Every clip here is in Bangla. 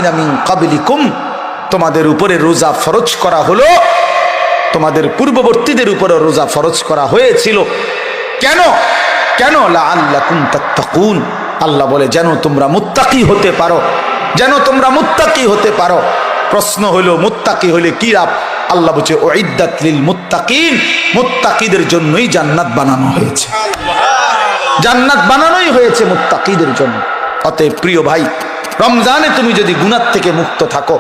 আল্লাযীনা মিন ক্বাবলিকুম, তোমাদের উপরে রোজা ফরজ করা হলো, তোমাদের পূর্ববর্তীদের উপরে রোজা ফরজ করা হয়েছিল। কেন? কেন? লাআল্লাকুম তাত্তাকুন, আল্লাহ বলে যেন তোমরা মুত্তাকি হতে পারো, যেন তোমরা মুত্তাকি হতে পারো। প্রশ্ন হলো মুত্তাকি হলে কি লাভ? আল্লাহ বলছে উইদ্দাত লিল মুত্তাকিন, মুত্তাকিদের জন্যই জান্নাত বানানো হয়েছে, জান্নাত বানানোই হয়েছে মুত্তাকিদের জন্য। অতএব প্রিয় ভাই, রমজানে তুমি যদি গুনাহ থেকে মুক্ত থাকো,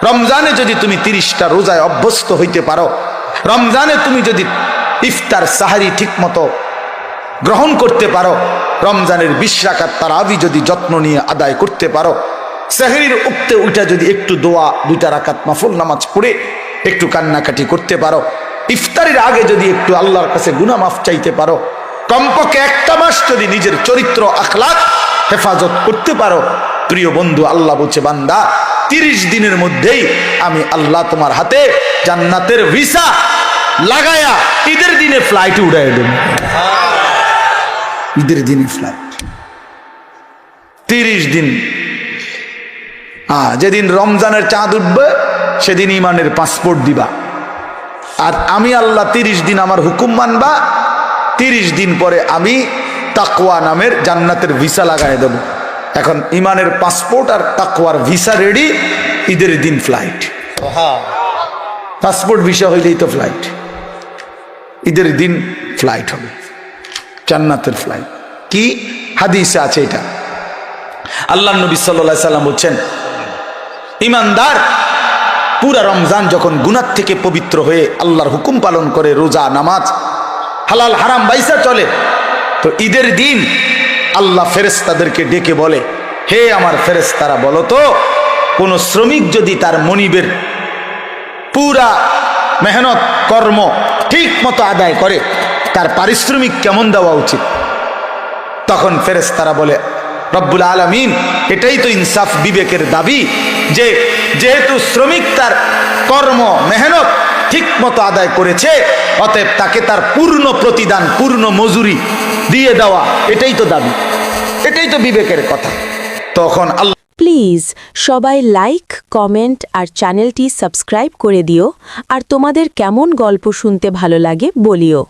রমজানে যদি তুমি 30টা রোজায় অভ্যস্ত হইতে পারো, রমজানে তুমি যদি ইফতার সাহারি ঠিক মতো গ্রহণ করতে পারো, রমজানের 20 রাকাত তারাবি যদি যত্ন নিয়ে আদায় করতে পারো, সাহরির উঠতে উঠা যদি একটু দোয়া 2 রাকাত নফল নামাজ পড়ে একটু কান্নাকাটি করতে পারো, ইফতারের আগে যদি একটু আল্লাহর কাছে গুনাহ মাফ চাইতে পারো, কমপক্ষে 1টা মাস যদি নিজের চরিত্র আখলাক হেফাজত করতে পারো, প্রিয় বন্ধু আল্লাহ বলছে বান্দা 30 দিনের মধ্যেই আমি আল্লাহ তোমার হাতে জান্নাতের ভিসা লাগায়া ঈদের দিনে ফ্লাইটে উড়াই দেব। ঈদের দিনে ফ্লাইট 30 দিন। যেদিন রমজানের চাঁদ উঠবে সেদিন ইমানের পাসপোর্ট দিবা, আর আমি আল্লাহ 30 দিন আমার হুকুম মানবা, 30 দিন পরে আমি তাকওয়া নামের জান্নাতের ভিসা লাগাই দেব। এখন ইমানের পাসপোর্ট আর তাকওয়ার ভিসা রেডি, ঈদের দিন ফ্লাইট। পাসপোর্ট ভিসা হইলেই তো ফ্লাইট, ঈদের দিন ফ্লাইট হবে, জান্নাতের ফ্লাইট। কি হাদিসে আছে এটা? আল্লাহ নবী সাল্লাল্লাহু আলাইহি সাল্লাম বলছেন, ইমানদার পুরা রমজান যখন গুনাহ থেকে পবিত্র হয়ে আল্লাহর হুকুম পালন করে, রোজা নামাজ হালাল হারাম বাইসা চলে, তো ঈদের দিন আল্লাহ ফেরেশতাদেরকে ডেকে বলে, হে আমার ফেরেশতারা বলো তো, কোন শ্রমিক যদি তার মনিবের পুরা মেহনত কর্ম ঠিক মতো আদায় করে, তার পারিশ্রমিক কেমন দেওয়া উচিত? তখন ফেরেশতারা বলে, রব্বুল আলামিন, এটাই তো ইনসাফ বিবেকের দাবি, যে যেহেতু শ্রমিক তার কর্ম মেহনত ঠিক মতো আদায় করেছে, অতএব তাকে তার পূর্ণ প্রতিদান, পূর্ণ মজুরি দিয়ে দেওয়া, এটাই তো দাবি, এটাই তো বিবেকের কথা। তখন আল্লাহ প্লিজ সবাই লাইক, কমেন্ট আর চ্যানেলটি সাবস্ক্রাইব করে দিও, আর তোমাদের কেমন গল্প শুনতে ভালো লাগে বলিও।